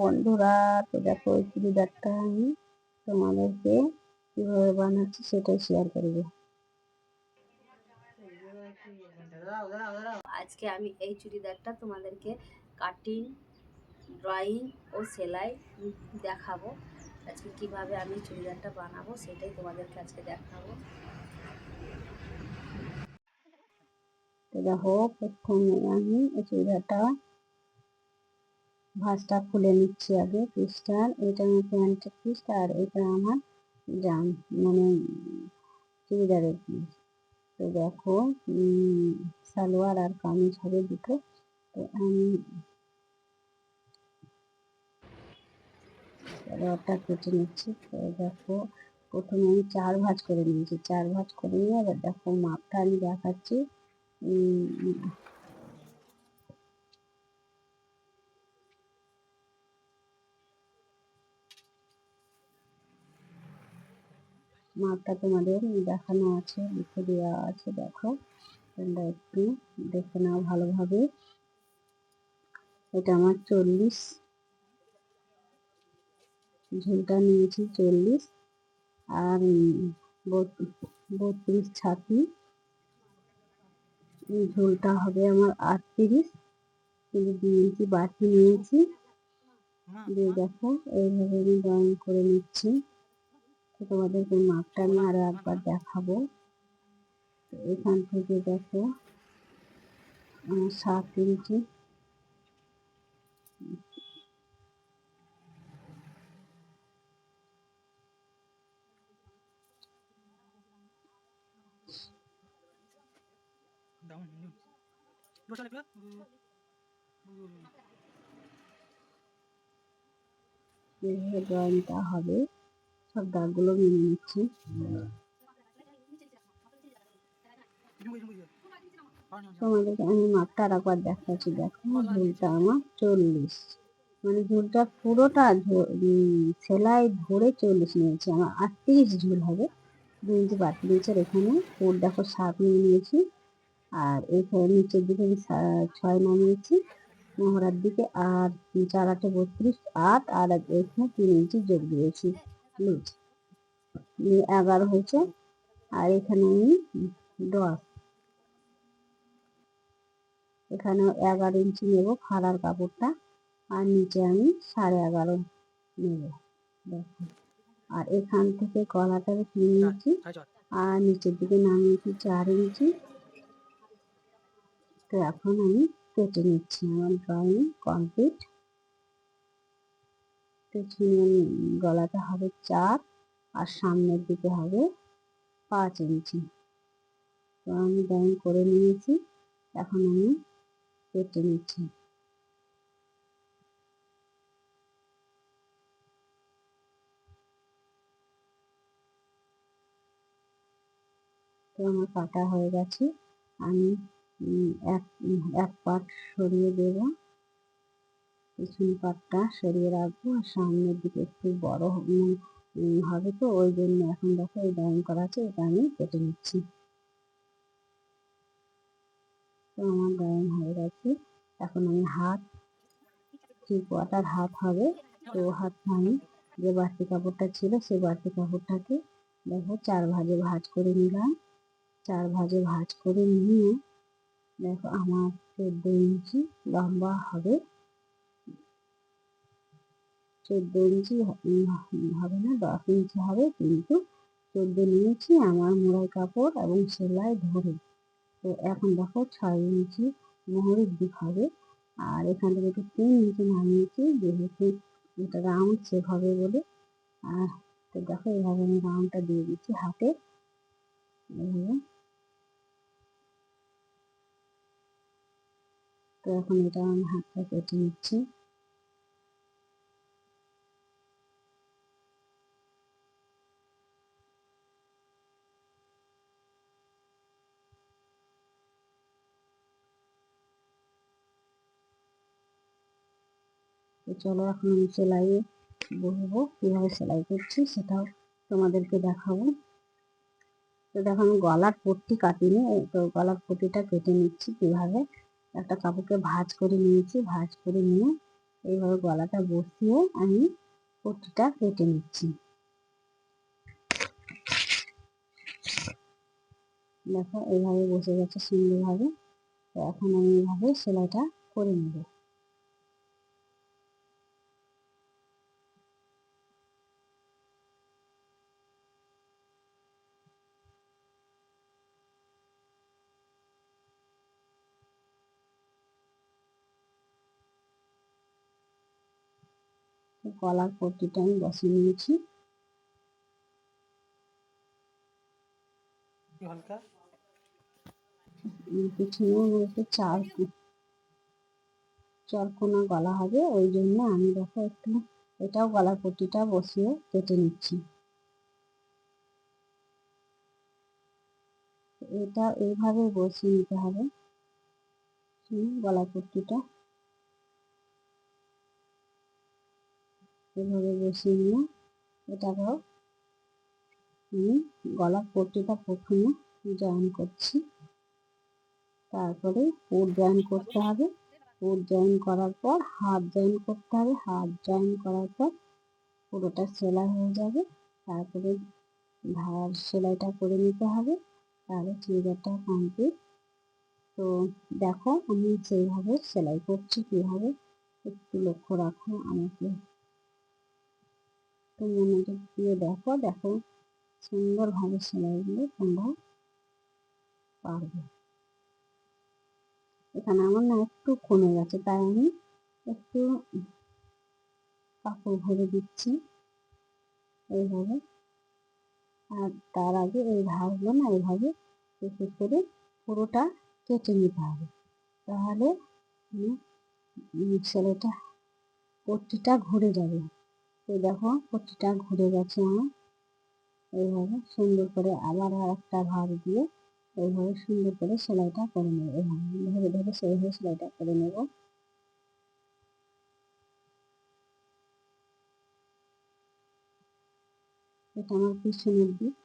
বন্ধুরা, তো দেখো এই চুড়িদারটা আমি তোমাদেরকে কিভাবে বানাচ্ছি সেটাই শেয়ার করবো। আজকে আমি এই চুড়িদারটা তোমাদেরকে কাটিং, ড্রয়িং ও সেলাই দেখাবো। আজকে কিভাবে আমি চুড়িদারটা বানাবো সেটাই তোমাদেরকে আজকে দেখাবো। তো দেখো, প্রথমে আমি এই চুড়িদারটা ভাঁজটা খুলে নিচ্ছি আগে পিসটার। এটা আমার প্যান্টের পিস আর এটা আমার জাম মানে চুড়িদারের পিস। তো দেখো, সালোয়ার আর কামিজ হবে দুটো। তো আমি সালোয়ারটা কেটে নিচ্ছি। তো দেখো, প্রথমে আমি 4 ভাঁজ করে নিয়েছি। 4 ভাঁজ করে নিয়ে এবার দেখো মাপটা আমি দেখাচ্ছি। মাপটা তোমাদের দেখানো আছে, লিখে দেওয়া আছে। দেখো, তোমরা একটু দেখে নাও ভালোভাবে। এটা আমার 40, ঝুলটা নিয়েছি 40 আর 32 ছাতি। ঝুলটা হবে আমার 38, 2 ইঞ্চি বাড়তি নিয়েছি। দিয়ে দেখো এইভাবে আমি ড্রয়িং করে নিচ্ছি। তো তোমাদেরকে মাপটা আমি আরো একবার দেখাবো। এখান থেকে দেখো আমার 7 ইঞ্চি, এইভাবে ড্রয়িংটা হবে। সব দাগগুলো মেনে নিচ্ছি। তোমাদেরকে আমি মাপটা আর একবার দেখাচ্ছি। দেখো, ঝুলটা আমার 40, মানে ঝুলটা পুরোটা সেলাই ধরে 40 নিয়েছি। আমার 38 ঝুল হবে। 2 ইঞ্চি বাড়তি নিচের এখানে ফুল দেখো 7 নিয়ে নিয়েছি। আর এখানে নিচের দিকে আমি 6 নামিয়েছি মোহরার দিকে। আর 4 8 32, 8 আর এখানে 3 ইঞ্চি যোগ দিয়েছি লুজ, 11 হয়েছে। আর এখানে আমি 10, এখানে 11 ইঞ্চি নেব ফাড়ার কাপড়টা। আর নিচে আমি 11.5 নেব। দেখো, আর এখান থেকে গলাটা 3 ইঞ্চি আর নিচের দিকে নামিয়েছি 4 ইঞ্চি। তো এখন আমি কেটে নিচ্ছি। আমার ড্রয়িং কমপ্লিট। পেছনে গলাটা হবে 4 আর সামনের দিকে হবে 5 ইঞ্চি। তো আমি ড্রয়িং করে নিয়েছি, এখন আমি কেটে নিচ্ছি। তো আমার কাটা হয়ে গেছে। আমি এক পাট সরিয়ে দেব, পিছন পাটটা সরিয়ে রাখবো। আর সামনের দিকে একটু বড় হবে, তো ওই জন্য এখন দেখো এই ড্রয়িং করা আছে, এটা আমি কেটে নিচ্ছি। তো আমার ড্রয়িং হয়ে গেছে। এখন আমি হাত 3/4 হাত হবে। তো হাতটা আমি যে বাড়তি কাপড়টা ছিল সেই বাড়তি কাপড়টাকে দেখো 4 ভাঁজে ভাঁজ করে নিলাম। 4 ভাঁজে ভাঁজ করে নিয়ে দেখো আমার 14 ইঞ্চি লম্বা হবে। 14 ইঞ্চি হবে না, 10 ইঞ্চি হবে, কিন্তু 14 নিয়েছি আমার মোড়াই কাপড় এবং সেলাই ধরে। তো এখন দেখো 6 ইঞ্চি মোহরের দিক হবে। আর এখান থেকে একটু 3 ইঞ্চি নামিয়েছি, যেহেতু এটা রাউন্ড শেপ হবে বলে। আর তো দেখো এইভাবে আমি রাউন্ডটা দিয়ে দিচ্ছি হাতে এইভাবে। তো এখন এটা আমি হাতটা কেটে নিচ্ছি। তো চলো এখন আমি সেলাইয়ে বলবো, কিভাবে সেলাই করছি সেটাও তোমাদেরকে দেখাবো। তো দেখো আমি গলার পট্টি কাটিনি, তো গলার পট্টিটা কেটে নিচ্ছি কিভাবে। একটা কাপড়কে ভাঁজ করে নিয়েছি, ভাঁজ করে নিয়ে এইভাবে গলাটা বসিয়ে আমি পট্টিটা কেটে নিচ্ছি। দেখো এইভাবে বসে গেছে সুন্দরভাবে। তো এখন আমি এইভাবে সেলাইটা করে নেব। গলার পট্টিটা আমি বসিয়ে নিয়েছি। পিছনে আমার একটু চরকোনা গলা হবে, ওই জন্য আমি দেখো একটু এটাও গলার পট্টিটা বসিয়ে কেটে নিচ্ছি। এটা এইভাবে বসিয়ে নিতে হবে গলার পট্টিটা। এভাবে বসিয়ে নিয়ে এটাকেও আমি গলার পট্টিটা প্রথমে জয়েন করছি, তারপরে পুট জয়েন করতে হবে। পুট জয়েন করার পর হাত জয়েন করতে হবে। হাত জয়েন করার পর পুরোটা সেলাই হয়ে যাবে। তারপরে ধার সেলাইটা করে নিতে হবে, তাহলে চুড়িদারটা কমপ্লিট। তো দেখো আমি সেইভাবে সেলাই করছি কীভাবে, একটু লক্ষ্য রাখো আমাকে, তো মনোযোগ দিয়ে দেখো। দেখো সুন্দরভাবে সেলাইগুলো তোমরা পারবে। এখানে আমার না একটু কমে গেছে, তাই আমি একটু কাপড় ভরে দিচ্ছি এইভাবে। আর তার আগে এই ধারগুলো না এইভাবে একটু করে পুরোটা কেটে নিতে হবে, তাহলে সেলাইটা পট্টিটা ঘুরে যাবে। তো দেখো পট্টিটা ঘুরে গেছে আমার। এইভাবে সুন্দর করে আবার আর একটা ভাঁজ দিয়ে এইভাবে সুন্দর করে সেলাইটা করে নেব। এইভাবে ধরে ধরে সেইভাবে সেলাইটা করে নেব। এটা আমার পিছনের দিক।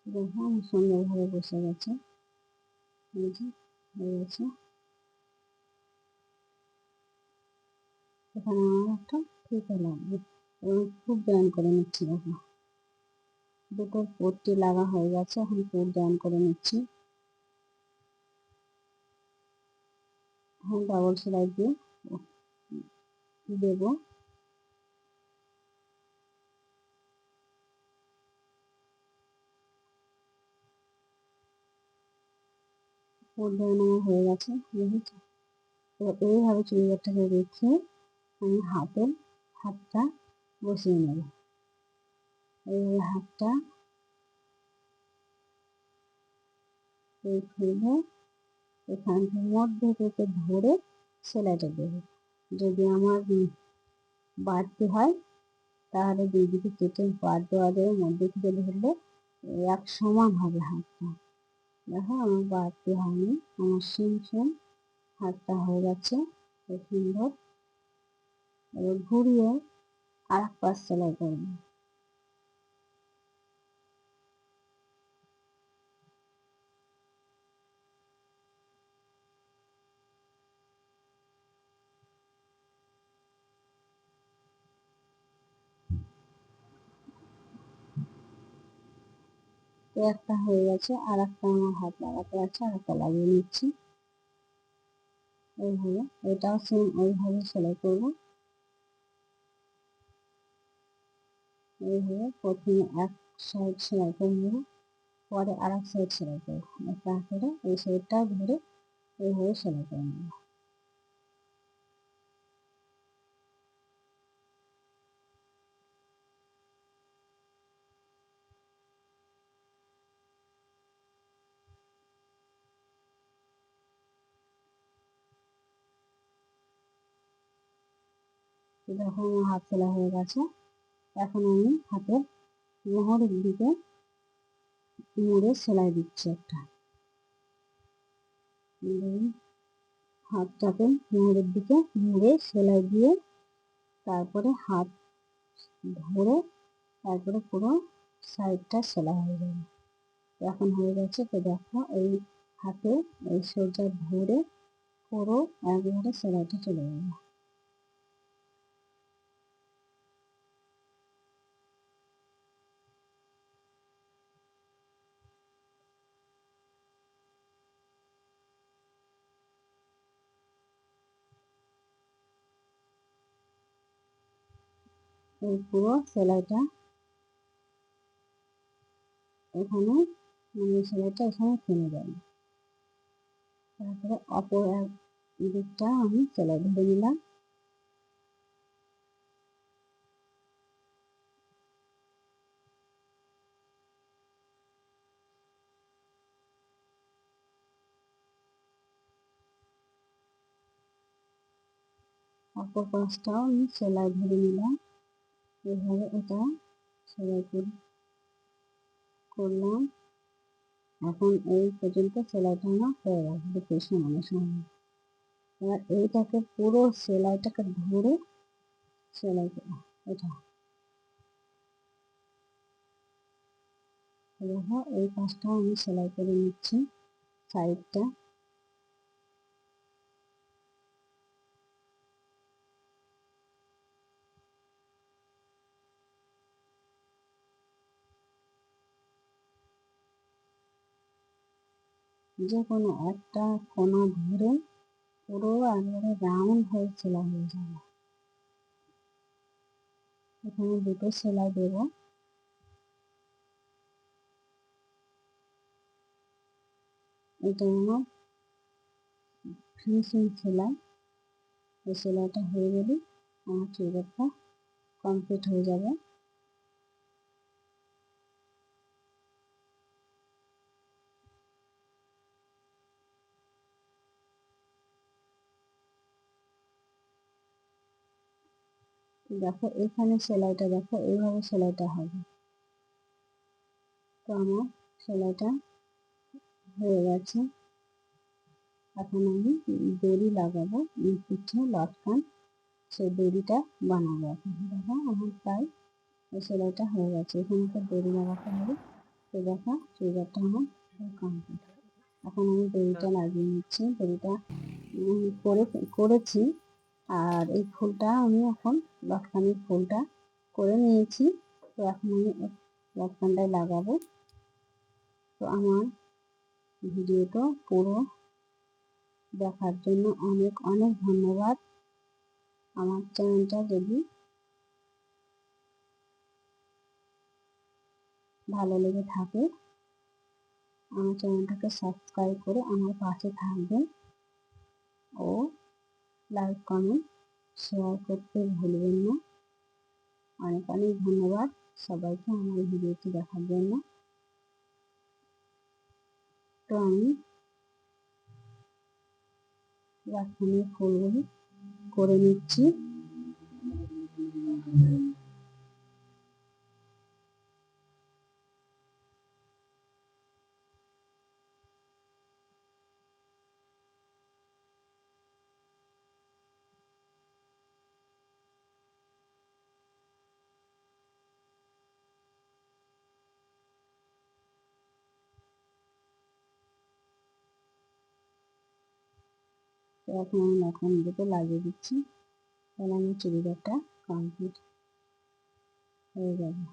দেখো আমার সুন্দরভাবে বসে গেছে, এই যে হয়ে গেছে। এখানে আমার একটা ফিতে লাগবে এবং খুব জয়েন করে নিচ্ছি। দেখো দুটো পট্টি লাগা হয়ে গেছে, এখন পুট জয়েন করে নিচ্ছি। এখন ডাবল সেলাই দিয়ে দেবো। পুট জয়েন আমার হয়ে গেছে, দেখেছো? এবার এইভাবে চুড়িদারটাকে রেখে আমি হাতটা বসিয়ে নেব। এই হাতটা ফেলে এখান থেকে মধ্যে থেকে ধরে সেলাইটা দেবো। যদি আমার বাড়তি হয় তাহলে দুই দিকে কেটে পাট দেওয়া যাবে, মধ্যে থেকে ধরলে এক সমান হবে হাতটা। দেখো আমার বাড়তি হয়নি, আমার সেম হাতটা হয়ে গেছে খুব সুন্দর। এবার ঘুরিয়ে আর এক পাশ সেলাই করবো। তো একটা হয়ে গেছে, আর একটা আমার হাত লাগাতে আছে, আর একটা লাগিয়ে নিচ্ছি এইভাবে। এটাও সেম ওইভাবে সেলাই করবো। এইভাবে প্রথমে এক সাইড সেলাই করে নেবো, পরে আর এক সাইড সেলাই করবো। তারপরে এই সাইডটা ধরে এইভাবে সেলাই করে নেবো। দেখো আমার হাত সেলাই হয়ে গেছে। এখন আমি হাতের মোহরের দিকে মুড়ে সেলাই দিচ্ছি একটা। হাতটাকে মোড়ের দিকে মুড়ে সেলাই দিয়ে তারপরে হাত ধরে তারপরে পুরো সাইডটা সেলাই হয়ে যাবে। এখন হয়ে গেছে, তো দেখো এই হাতে এই সোজা ধরে পুরো একবারে সেলাইটা চলে যাবে। এই পুরো সেলাইটা এখানে সেলাইটা এখানে থেমে যাবে। তারপরে অপর এক দিকটা আমি সেলাই ধরে নিলাম। অপর পাশটাও আমি সেলাই ধরে নিলাম। এভাবে এটা সেলাই করলাম। এখন এই পর্যন্ত সেলাইটা আমার হয়ে গেছে, দেখো সমানে সমান। এবার এইটাকে পুরো সেলাইটাকে ধরে সেলাই করলাম। এটা দেখো এই পাশটাও আমি সেলাই করে নিচ্ছি সাইডটা। যে কোনো একটা কোনা ধরে পুরো একবারে রাউন্ড হয়ে সেলাই হয়ে যাবে। এখানে দুটো সেলাই দেবো। এটা আমার ফিনিশিং সেলাই। এই সেলাইটা হয়ে গেলে আমার চুড়িদারটা কমপ্লিট হয়ে যাবে। দেখো এখানে সেলাইটা দেখো এইভাবে সেলাইটা হবে। তো আমার সেলাইটা হয়ে গেছে। এখন আমি দড়ি লাগাবো, পিঠে লটকান সেই দড়িটা বানাবো। এখন দেখো আমার প্রায় এই সেলাইটা হয়ে গেছে। এখানে একটা দড়ি লাগাতে হবে। তো দেখো চুড়িদারটা আমার কমপ্লিট। এখন আমি দড়িটা লাগিয়ে নিচ্ছি। দড়িটা করেছি। আর এই ফুলটা আমি এখন লটকানের ফুলটা করে নিয়েছি। তো এখন আমি লটকানটায় লাগাবো। তো আমার ভিডিওটা পুরো দেখার জন্য অনেক অনেক ধন্যবাদ। আমার চ্যানেলটা যদি ভালো লেগে থাকে আমার চ্যানেলটাকে সাবস্ক্রাইব করে আমার পাশে থাকবেন ও লাইক কমেন্ট শেয়ার করতে ভুলবেন না। অনেক অনেক ধন্যবাদ সবাইকে আমার ভিডিওটি দেখার জন্য। তো আমি লটকানের ফুলগুলি করে নিচ্ছি। তো এখন আমি লটকান দুটো লাগিয়ে দিচ্ছি। তাহলে আমার চুড়িদারটা কমপ্লিট হয়ে যাবে।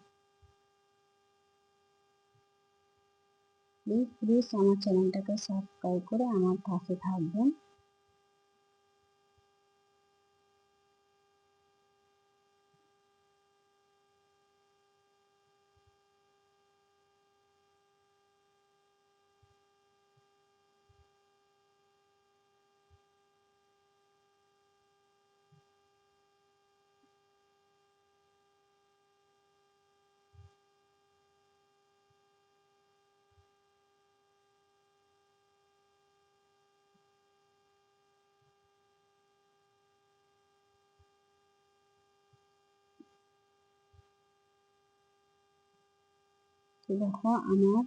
প্লিজ প্লিজ আমার চ্যানেলটাকে সাবস্ক্রাইব করে আমার পাশে থাকবেন। তো দেখো আমার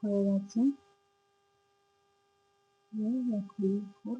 হয়ে গেছে। এই লটকানের ফুল।